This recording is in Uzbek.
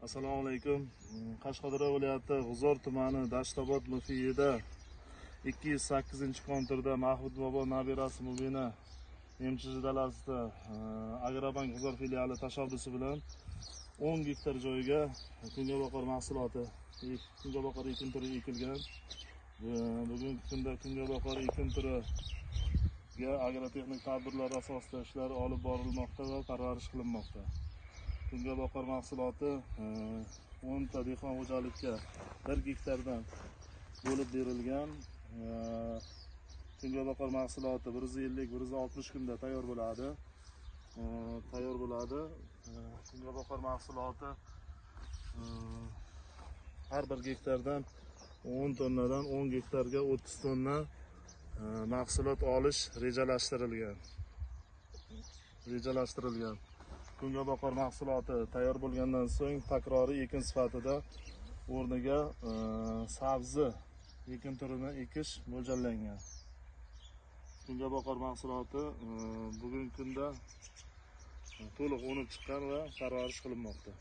Assalomu alaykum. Qashqadaryo viloyati G'uzor tumani Dashtobod mufiyida 208-konturda Mahmud bobo nabirasi Mubina emchishi dalasida Agrobank G'uzor filiali tashabbusi bilan 10 gektar joyga kungaboqar mahsuloti, kungaboqar ekin turi ekilgan. Bugungi kunda kungaboqar ekin turiga agrotexnik tadbirlar asosida ishlar olib borilmoqda va parvarish qilinmoqda. Kungaboqar mahsuloti 10 ta dehqon xo'jalikka 1 gektardan bo'lib berilgan. Kungaboqar mahsuloti 150-160 kunda tayyor bo'ladi. Kungaboqar mahsuloti har 1 gektardan 10 tonnadan 10 gektarga 30 tonna mahsulot olish rejalashtirilgan. Kungaboqar mahsuloti tayyor bo'lgandan so'ng takroriy ekin sifatida o'rniga sabzi ekin turini ekish mo'ljallangan. Kungaboqar mahsuloti bugungi kunda to'liq unib chiqqan va parvarish qilinmoqda.